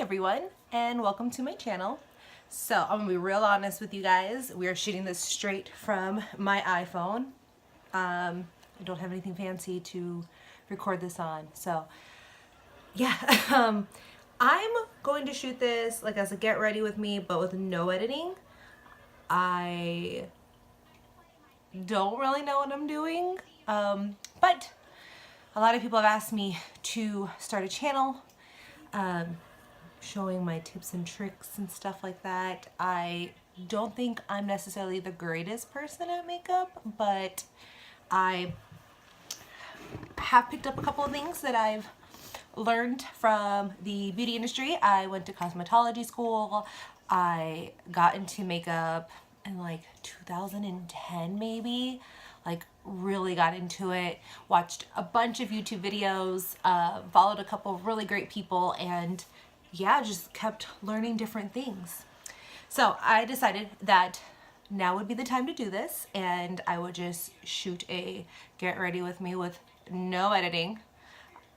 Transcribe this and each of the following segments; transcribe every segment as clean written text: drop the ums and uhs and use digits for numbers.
everyone, and welcome to my channel. So I'm gonna be real honest with you guys. We are shooting this straight from my iPhone. I don't have anything fancy to record this on, so yeah. I'm going to shoot this like as a get ready with me, but with no editing. I don't really know what I'm doing, but a lot of people have asked me to start a channel showing my tips and tricks and stuff like that. I don't think I'm necessarily the greatest person at makeup, but I have picked up a couple of things that I've learned from the beauty industry. I went to cosmetology school. I got into makeup in like 2010 maybe, like really got into it, watched a bunch of YouTube videos, followed a couple of really great people, and yeah, just kept learning different things. So I decided that now would be the time to do this, and I would just shoot a get ready with me with no editing,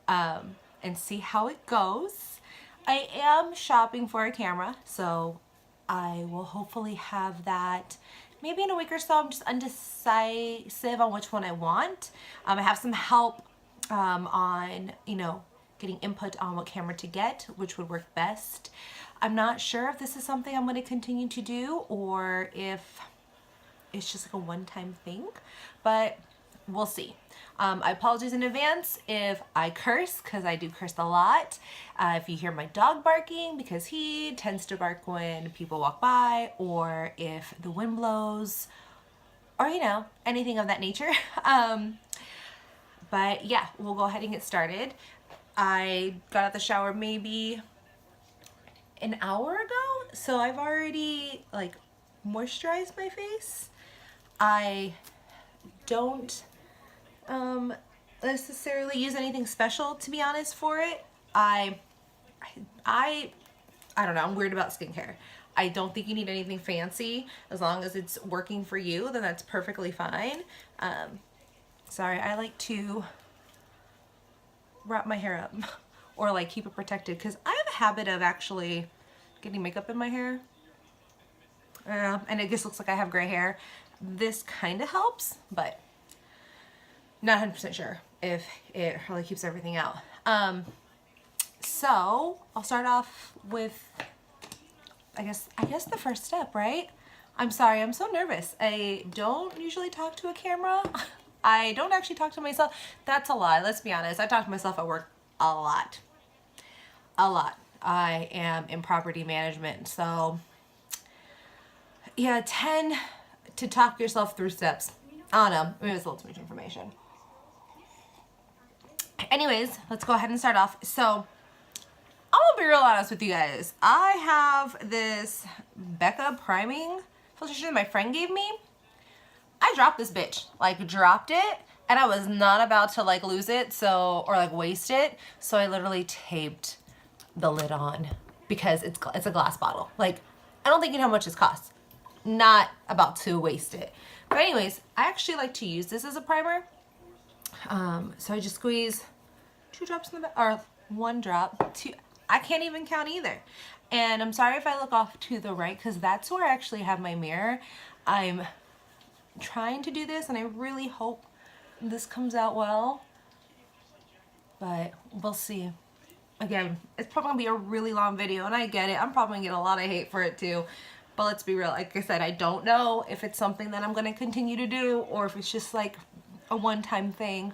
and see how it goes. I am shopping for a camera, so I will hopefully have that maybe in a week or so. I'm just undecisive on which one I want. I have some help on, getting input on what camera to get, which would work best. I'm not sure if this is something I'm going to continue to do or if it's just like a one-time thing, but we'll see. I apologize in advance if I curse, because I do curse a lot. If you hear my dog barking, because he tends to bark when people walk by, or if the wind blows, or anything of that nature. But yeah, we'll go ahead and get started. I got out the shower maybe an hour ago, so I've already like moisturized my face. I don't necessarily use anything special, to be honest, for it. I don't know, I'm weird about skincare. I don't think you need anything fancy. As long as it's working for you, then that's perfectly fine. Sorry, I like to wrap my hair up or like keep it protected, because I have a habit of actually getting makeup in my hair. And it just looks like I have gray hair. This kind of helps, but not 100% sure if it really keeps everything out. So I'll start off with, I guess the first step, right? I'm sorry, I'm so nervous. I don't usually talk to a camera. I don't actually talk to myself. That's a lie, let's be honest. I talk to myself at work a lot. A lot. I am in property management, so yeah, tend to talk yourself through steps. I don't know, maybe it's a little too much information. Anyways, let's go ahead and start off. So I'm gonna be real honest with you guys. I have this Becca priming foundation my friend gave me. I dropped this bitch, like dropped it, and I was not about to like lose it, or like waste it. So I literally taped the lid on because it's a glass bottle. Like, I don't think you know how much this costs. Not about to waste it. But anyways, I actually like to use this as a primer. So I just squeeze 2 drops in the back, or 1 drop, 2. I can't even count either. And I'm sorry if I look off to the right, because that's where I actually have my mirror. I'm trying to do this, and I really hope this comes out well, but we'll see. Again, it's probably gonna be a really long video, and I get it. I'm probably gonna get a lot of hate for it too. But let's be real, like I said, I don't know if it's something that I'm gonna continue to do, or if it's just like a one-time thing.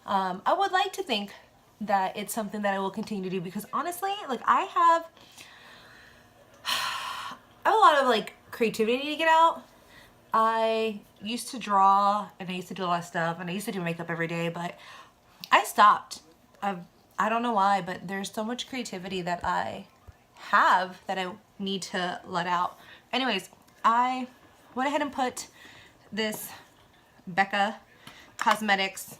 I would like to think that it's something that I will continue to do, because honestly, like I have a lot of like creativity to get out. I used to draw, and I used to do a lot of stuff, and I used to do makeup every day, but I stopped. I don't know why, but there's so much creativity that I have that I need to let out. Anyways, I went ahead and put this Becca Cosmetics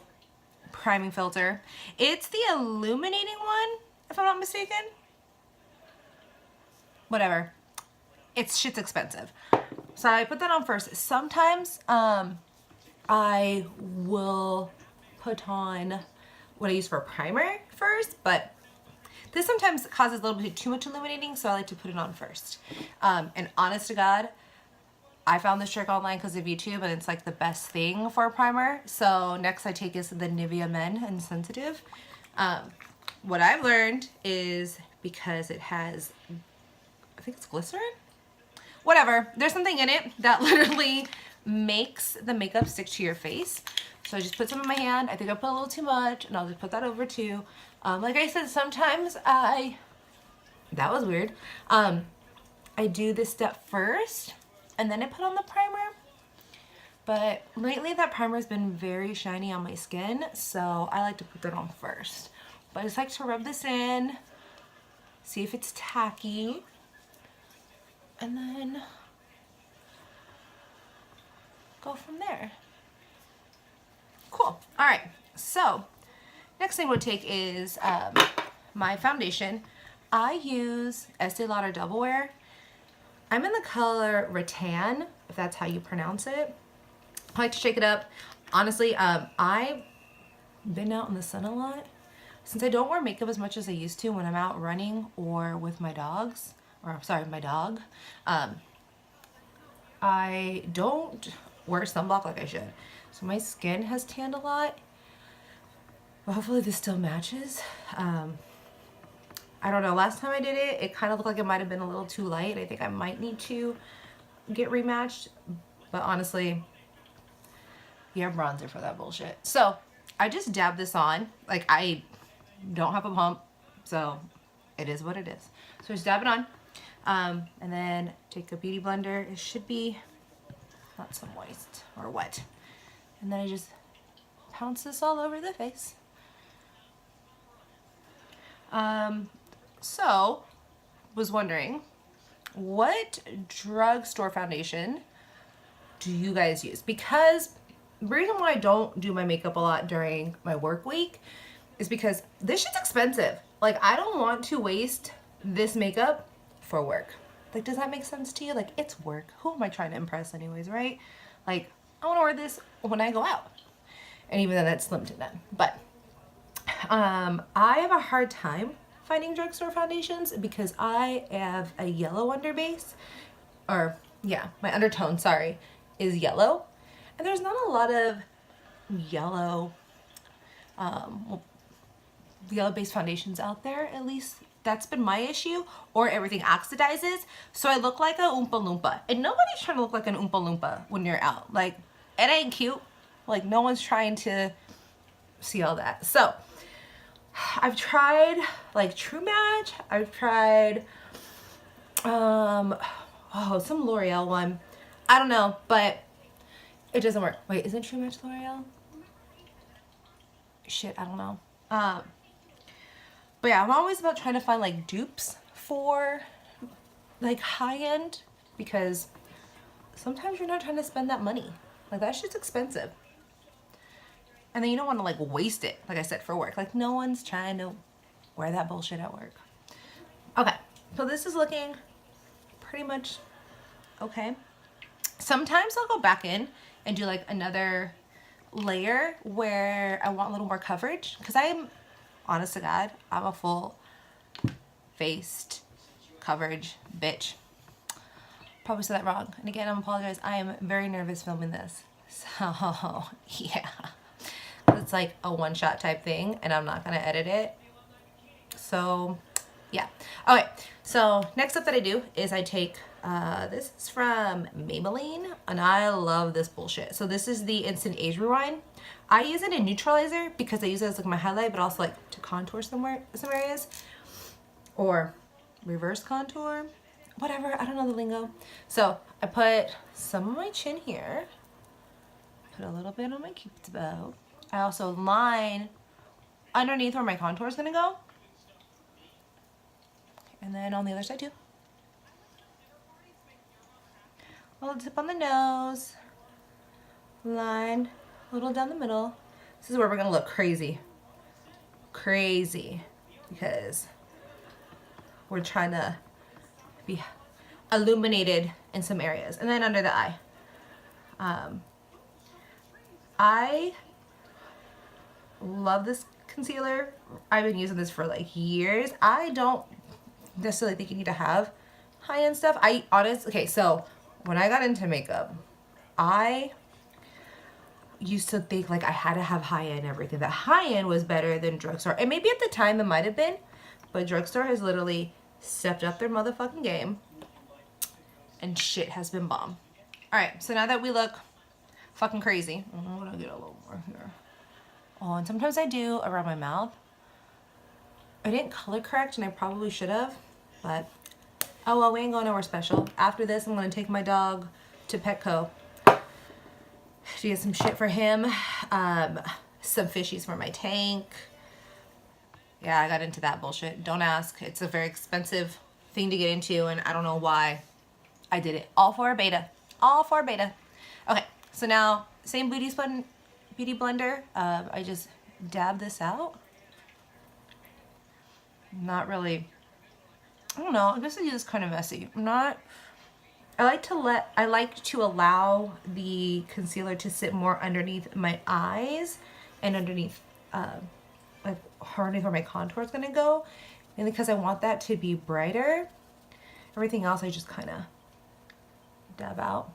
priming filter. It's the illuminating one, if I'm not mistaken. Whatever. Shit's expensive. So I put that on first. Sometimes I will put on what I use for a primer first, but This sometimes causes a little bit too much illuminating, so I like to put it on first. And honest to God, I found this trick online because of YouTube, and it's like the best thing for a primer. So next I take is the Nivea Men and Sensitive. What I've learned is because it has, I think it's glycerin? Whatever, there's something in it that literally makes the makeup stick to your face. So I just put some in my hand. I think I put a little too much, and I'll just put that over too. Like I said, sometimes that was weird. I do this step first, and then I put on the primer. But lately that primer has been very shiny on my skin, so I like to put that on first. But I just like to rub this in, see if it's tacky, and then go from there. Cool. All right, so next thing we'll take is my foundation. I use Estee Lauder Double Wear. I'm in the color Rattan, if that's how you pronounce it. I like to shake it up. Honestly, I've been out in the sun a lot. Since I don't wear makeup as much as I used to when I'm out running or with my dogs, or sorry, my dog, I don't wear sunblock like I should. So my skin has tanned a lot, but hopefully this still matches. I don't know, last time I did it, it kind of looked like it might have been a little too light. I think I might need to get rematched, but honestly, you have bronzer for that bullshit. So I just dab this on. Like, I don't have a pump, so it is what it is. So just dab it on, and then take a beauty blender. It should be not so moist or wet. And then I just pounce this all over the face. So, was wondering, what drugstore foundation do you guys use? Because the reason why I don't do my makeup a lot during my work week is because this shit's expensive. Like, I don't want to waste this makeup for work. Like, does that make sense to you? Like, it's work. Who am I trying to impress anyways, right? Like, I want to wear this when I go out. And even then, that's slim to none. But I have a hard time finding drugstore foundations because I have a yellow underbase. Or, yeah, my undertone, sorry, is yellow. And there's not a lot of yellow, yellow-based foundations out there, at least. That's been my issue, or everything oxidizes, so I look like a Oompa Loompa. And nobody's trying to look like an Oompa Loompa when you're out. Like, it ain't cute. Like, no one's trying to see all that. So, I've tried, like, True Match. I've tried, some L'Oreal one. I don't know, but it doesn't work. Wait, isn't True Match L'Oreal? Shit, I don't know. But yeah, I'm always about trying to find like dupes for like high-end, because sometimes you're not trying to spend that money. Like, that shit's expensive. And then you don't want to like waste it, like I said, for work. Like, no one's trying to wear that bullshit at work. Okay, so this is looking pretty much okay. Sometimes I'll go back in and do like another layer where I want a little more coverage, because I'm, honest to God, I'm a full faced coverage bitch. Probably said that wrong. And again, I apologize. I am very nervous filming this. So, yeah. It's like a one-shot type thing, and I'm not going to edit it. So, yeah. Okay, so next up that I do is I take, this is from Maybelline, and I love this bullshit. So this is the Instant Age Rewind. I use it in neutralizer because I use it as like my highlight, but also like to contour some areas, or reverse contour, whatever, I don't know the lingo. So I put some on my chin here, put a little bit on my cupid's bow. I also line underneath where my contour is gonna go, and then on the other side too. A little tip on the nose, line a little down the middle. This is where we're gonna look crazy, because we're trying to be illuminated in some areas. And then under the eye, I love this concealer. I've been using this for like years. I don't necessarily think you need to have high-end stuff. Okay, so when I got into makeup, I used to think like I had to have high-end everything. That high-end was better than drugstore. And maybe at the time it might have been, but drugstore has literally stepped up their motherfucking game and shit has been bomb. All right, so now that we look fucking crazy, I'm gonna get a little more here. Oh, and sometimes I do around my mouth. I didn't color correct and I probably should have, but oh well, we ain't going nowhere special. After this, I'm gonna take my dog to Petco to get some shit for him, some fishies for my tank. Yeah, I got into that bullshit. Don't ask. It's a very expensive thing to get into, and I don't know why I did it. All for a beta. All for a beta. Okay, so now, same beauty blender. I just dab this out. Not really, I don't know, I guess it is kind of messy. I like to allow the concealer to sit more underneath my eyes and underneath like underneath where my contour is gonna go, and because I want that to be brighter. Everything else I just kind of dab out.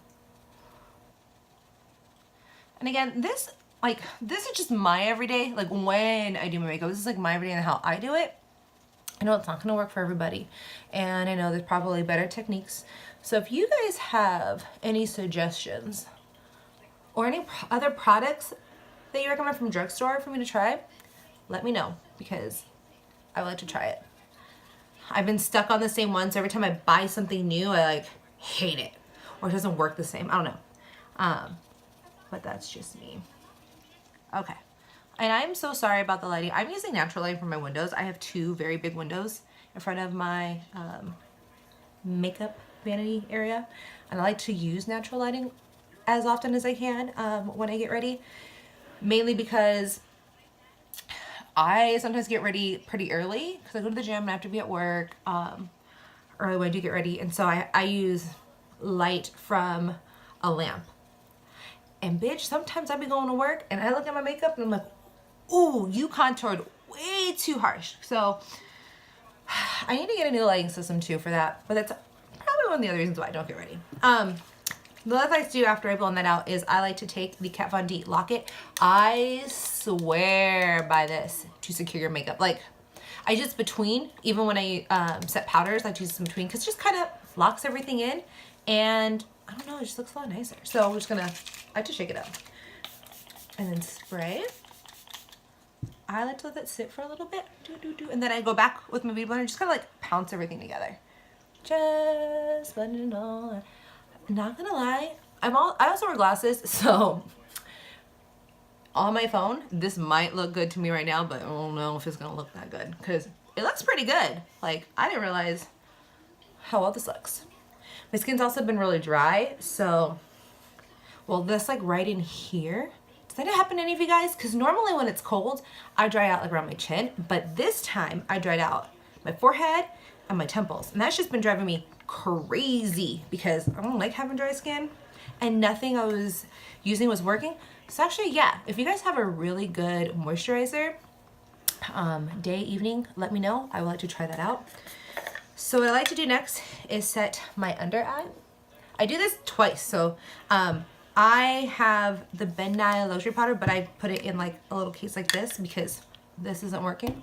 And again, this is just my everyday, like when I do my makeup, this is like my everyday and how I do it. I know it's not gonna work for everybody, and I know there's probably better techniques. So if you guys have any suggestions or any other products that you recommend from drugstore for me to try, let me know, because I would like to try it. I've been stuck on the same one, so every time I buy something new, I like hate it, or it doesn't work the same. I don't know, but that's just me. Okay, and I'm so sorry about the lighting. I'm using natural lighting for my windows. I have two very big windows in front of my makeup vanity area, and I like to use natural lighting as often as I can when I get ready, mainly because I sometimes get ready pretty early because I go to the gym and I have to be at work early when I do get ready, and so I use light from a lamp. And bitch, sometimes I be going to work and I look at my makeup and I'm like, ooh, you contoured way too harsh. So I need to get a new lighting system too for that, but that's probably one of the other reasons why I don't get ready. The other thing I like to do after I blend that out is I like to take the Kat Von D Locket. I swear by this to secure your makeup. Like, I just between, even when I set powders, I like to use this in between because it just kind of locks everything in, and I don't know, it just looks a lot nicer. So we're just gonna, I have to shake it up and then spray. I like to let that sit for a little bit, and then I go back with my beauty blender, just kind of like pounce everything together. Just blend it all. Not gonna lie, I also wear glasses, so on my phone, this might look good to me right now, but I don't know if it's gonna look that good because it looks pretty good. Like, I didn't realize how well this looks. My skin's also been really dry, so, well, this like right in here. Does that happen to any of you guys? Because normally when it's cold, I dry out like around my chin, but this time I dried out my forehead and my temples, and that's just been driving me crazy because I don't like having dry skin, and nothing I was using was working. So actually, yeah, if you guys have a really good moisturizer, day, evening, let me know. I would like to try that out. So what I like to do next is set my under eye. I do this twice. So I have the Ben Nye Luxury Powder, but I put it in like a little case like this because this isn't working.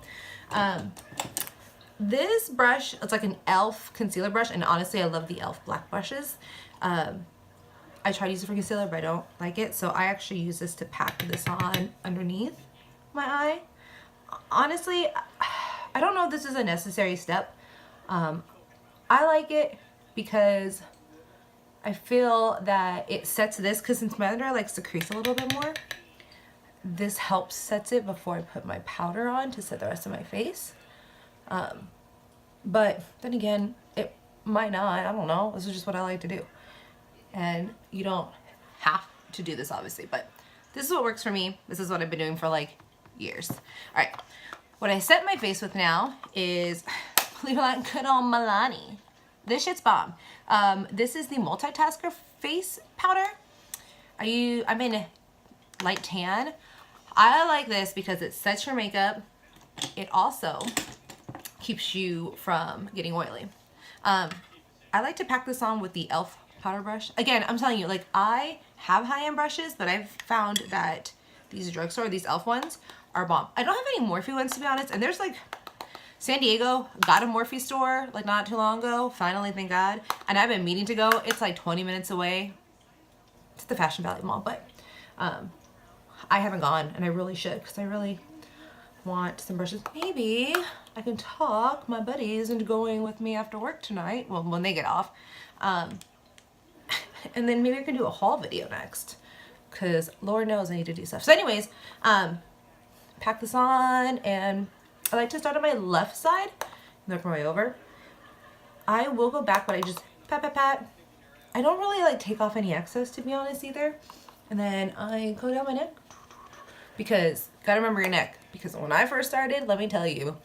This brush, it's like an e.l.f. concealer brush, and honestly, I love the e.l.f. black brushes. I try to use it for concealer, but I don't like it, so I actually use this to pack this on underneath my eye. Honestly, I don't know if this is a necessary step. I like it because I feel that it sets this, because since my under eye likes to crease a little bit more, this helps sets it before I put my powder on to set the rest of my face. But then again, it might not, I don't know, this is just what I like to do. And you don't have to do this obviously, but this is what works for me. This is what I've been doing for like years. All right, what I set my face with now is, believe it or not, good old Milani. This shit's bomb. This is the Multitasker face powder. I'm in light tan. I like this because it sets your makeup. It also keeps you from getting oily. I like to pack this on with the e.l.f. powder brush. Again, I'm telling you, like, I have high-end brushes, but I've found that these drugstore, these e.l.f. ones are bomb. I don't have any Morphe ones, to be honest, and there's like San Diego got a Morphe store like not too long ago, finally, thank God, and I've been meaning to go. It's like 20 minutes away. It's the Fashion Valley Mall, but I haven't gone, and I really should, because I really want some brushes. Maybe I can talk my buddies into going with me after work tonight, well, when they get off, and then maybe I can do a haul video next, because Lord knows I need to do stuff. So anyways, pack this on, and I like to start on my left side and work my way over. I will go back, but I just pat, pat, pat. I don't really like take off any excess, to be honest, either. And then I go down my neck, because gotta remember your neck, because when I first started, let me tell you,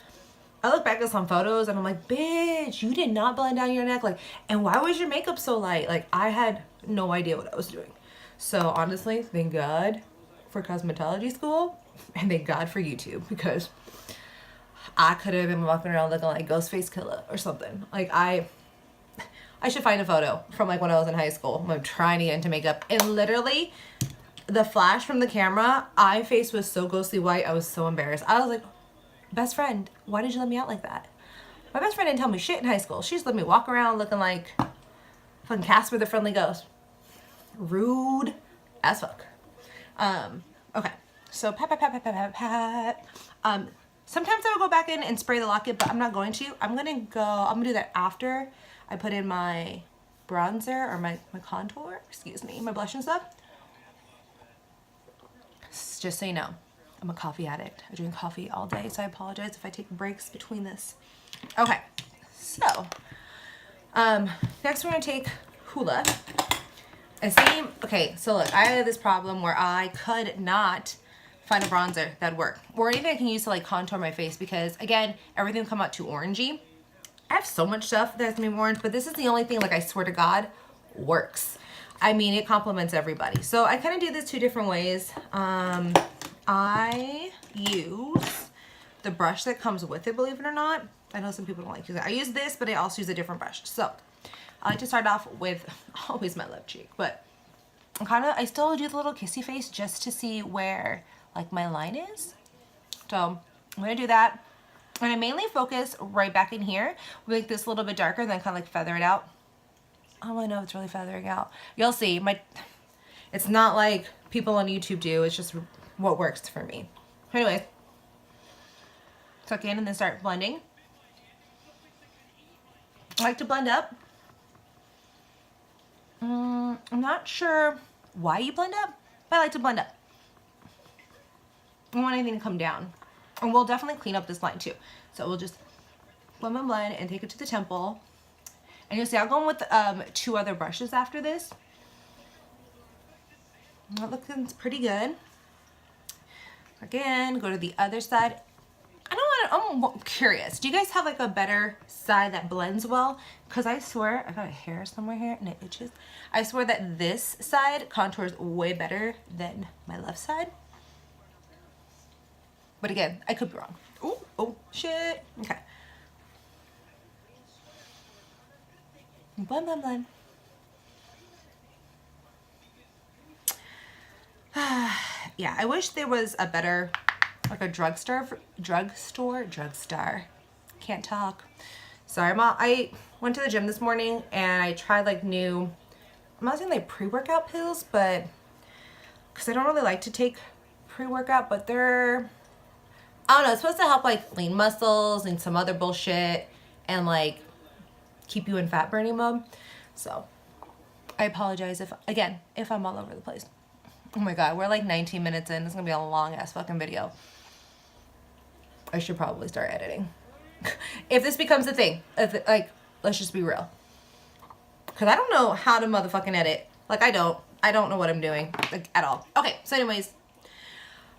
I look back at some photos and I'm like, bitch, you did not blend down your neck, like, and why was your makeup so light? Like, I had no idea what I was doing. So honestly, thank God for cosmetology school, and thank God for YouTube, because I could have been walking around looking like Ghostface Killer or something. Like, I should find a photo from like when I was in high school. I'm trying to get into makeup, and literally the flash from the camera, my face was so ghostly white, I was so embarrassed. I was like, best friend, why did you let me out like that? My best friend didn't tell me shit in high school. She just let me walk around looking like fucking Casper the Friendly Ghost. Rude as fuck. Okay, so pat, pat, pat, pat, pat, pat, pat. Sometimes I will go back in and spray the locket, but I'm not going to. I'm gonna do that after I put in my bronzer or my contour, excuse me, my blush and stuff. Just so you know, I'm a coffee addict. I drink coffee all day, so I apologize if I take breaks between this. Okay, so next we're gonna take Hoola. Okay, so look, I had this problem where I could not find a bronzer that'd work, or anything I can use to like contour my face, because again, everything will come out too orangey. I have so much stuff that's gonna be orange, but this is the only thing, like, I swear to God, works. I mean, it complements everybody. So I kind of do this two different ways. I use the brush that comes with it, believe it or not. I know some people don't like using it. I use this, but I also use a different brush. So I like to start off with always my left cheek, but I still do the little kissy face just to see where like my line is. So I'm gonna do that. And I mainly focus right back in here, make this a little bit darker, then kind of like feather it out. Oh, I know it's really feathering out. You'll see, it's not like people on YouTube do, it's just what works for me. Anyways, tuck in and then start blending. I like to blend up. I'm not sure why you blend up, but I like to blend up. I don't want anything to come down. And we'll definitely clean up this line too. So we'll just blend and take it to the temple. And you'll see I'll go in with two other brushes after this. That looks pretty good. Again, go to the other side. I'm curious. Do you guys have like a better side that blends well? Because I swear, I got a hair somewhere here and it itches. I swear that this side contours way better than my left side. But again, I could be wrong. Oh, shit. Okay. Blend, blend, blend. Yeah, I wish there was a better, like a drugstore. Can't talk. Sorry, Mom. I went to the gym this morning and I tried like new, I'm not saying like pre-workout pills, but because I don't really like to take pre-workout, but they're, I don't know, it's supposed to help like lean muscles and some other bullshit and like keep you in fat burning mode. So I apologize if I'm all over the place. Oh my God, we're like 19 minutes in. It's gonna be a long ass fucking video. I should probably start editing. If this becomes a thing, like, let's just be real. Cause I don't know how to motherfucking edit. Like I don't know what I'm doing, like, at all. Okay, so anyways,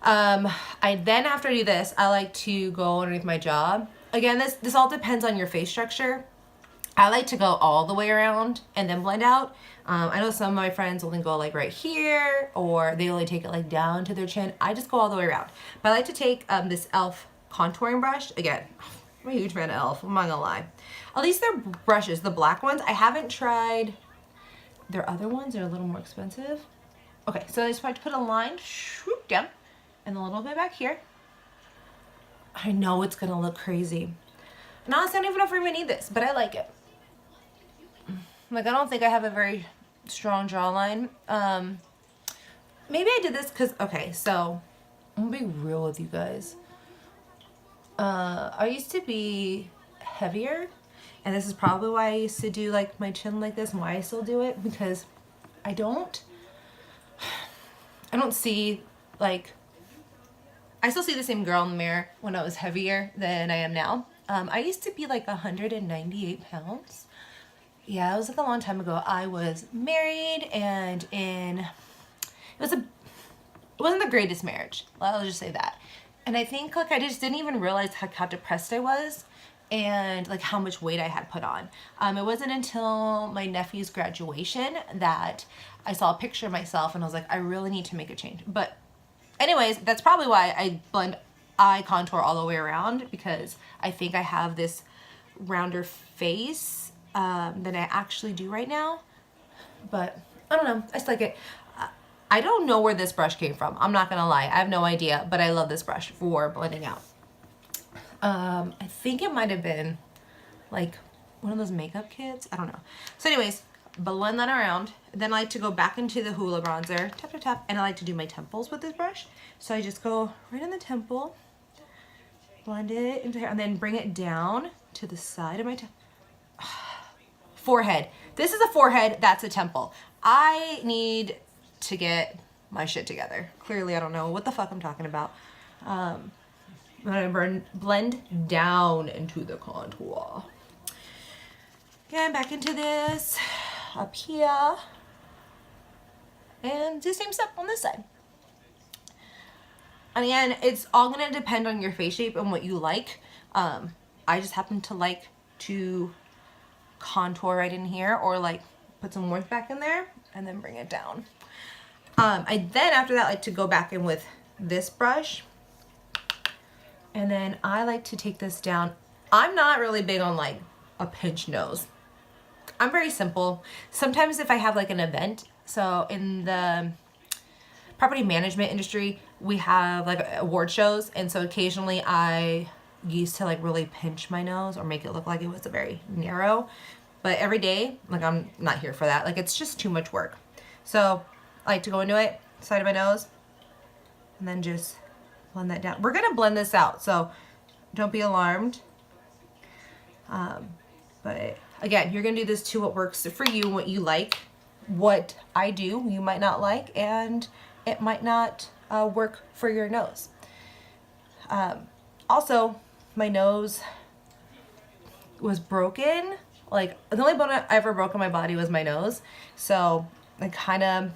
after I do this, I like to go underneath my jaw. Again, this all depends on your face structure. I like to go all the way around and then blend out. I know some of my friends only go like right here, or they only take it like down to their chin. I just go all the way around. But I like to take this e.l.f. contouring brush. Again, I'm a huge fan of e.l.f., I'm not gonna lie. At least their brushes, the black ones, I haven't tried their other ones. They're a little more expensive. Okay, so I just want to put a line, swoop down, and a little bit back here. I know it's gonna look crazy. And honestly, I don't even know if we even need this, but I like it. Like, I don't think I have a very strong jawline. Maybe I did this because, okay, so I'm gonna be real with you guys. I used to be heavier, and this is probably why I used to do like my chin like this and why I still do it, because I don't see, like, I still see the same girl in the mirror when I was heavier than I am now. I used to be like 198 pounds. Yeah, it was like a long time ago. I was married and it wasn't the greatest marriage. I'll just say that. And I think like I just didn't even realize how depressed I was and like how much weight I had put on. It wasn't until my nephew's graduation that I saw a picture of myself and I was like, I really need to make a change. But anyways, that's probably why I blend eye contour all the way around, because I think I have this rounder face than I actually do right now. But I don't know, I just like it. I don't know where this brush came from. I'm not gonna lie, I have no idea, but I love this brush for blending out. I think it might have been like one of those makeup kits, I don't know. So anyways, blend that around. Then I like to go back into the Hoola bronzer, tap, tap, tap, and I like to do my temples with this brush. So I just go right in the temple, blend it into here, and then bring it down to the side of my forehead. This is a forehead, that's a temple. I need to get my shit together. Clearly, I don't know what the fuck I'm talking about. I'm gonna blend down into the contour. Again, back into this, up here, and the same step on this side. And again, it's all gonna depend on your face shape and what you like. I just happen to like to contour right in here, or like put some warmth back in there and then bring it down. I then after that like to go back in with this brush, and then I like to take this down. I'm not really big on like a pinch nose. I'm very simple. Sometimes if I have like an event, so in the property management industry, we have like award shows, and so occasionally I used to like really pinch my nose or make it look like it was a very narrow, but every day, like, I'm not here for that. Like, it's just too much work. So I like to go into it, side of my nose, and then just blend that down. We're gonna blend this out, so don't be alarmed. But again, you're gonna do this to what works for you, what you like. What I do, you might not like, and it might not work for your nose. Also, my nose was broken. Like, the only bone I ever broke in my body was my nose. So I kind of,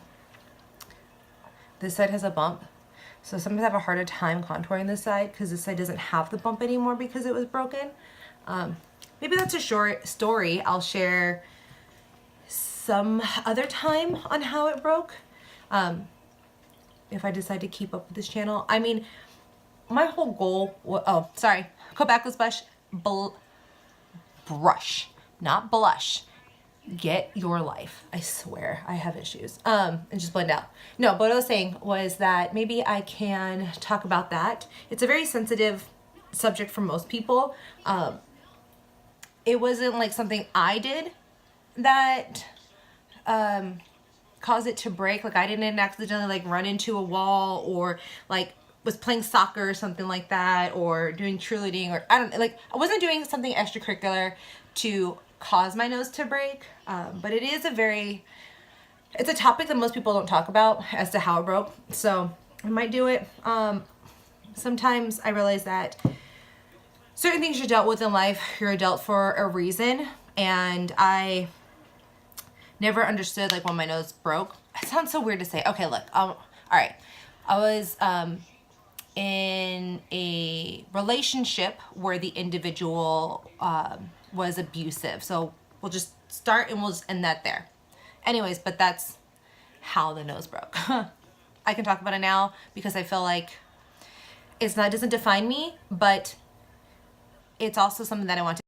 this side has a bump. So sometimes I have a harder time contouring this side because this side doesn't have the bump anymore because it was broken. Maybe that's a short story. I'll share some other time on how it broke. If I decide to keep up with this channel. I mean, my whole goal, oh, sorry, Quebec's brush, not blush. Get your life. I swear I have issues. And just blend out. No, but what I was saying was that maybe I can talk about that. It's a very sensitive subject for most people. It wasn't like something I did that caused it to break. Like, I didn't accidentally like run into a wall, or like was playing soccer or something like that, or doing cheerleading, or I wasn't doing something extracurricular to cause my nose to break. But it is it's a topic that most people don't talk about as to how it broke. So I might do it. Sometimes I realize that certain things you're dealt with in life, you're dealt for a reason. And I never understood like when my nose broke. It sounds so weird to say. Okay, look, all right. I was in a relationship where the individual was abusive. So We'll just start and we'll just end that there. Anyways, but that's how the nose broke. I can talk about it now because I feel like it doesn't define me, but it's also something that I want to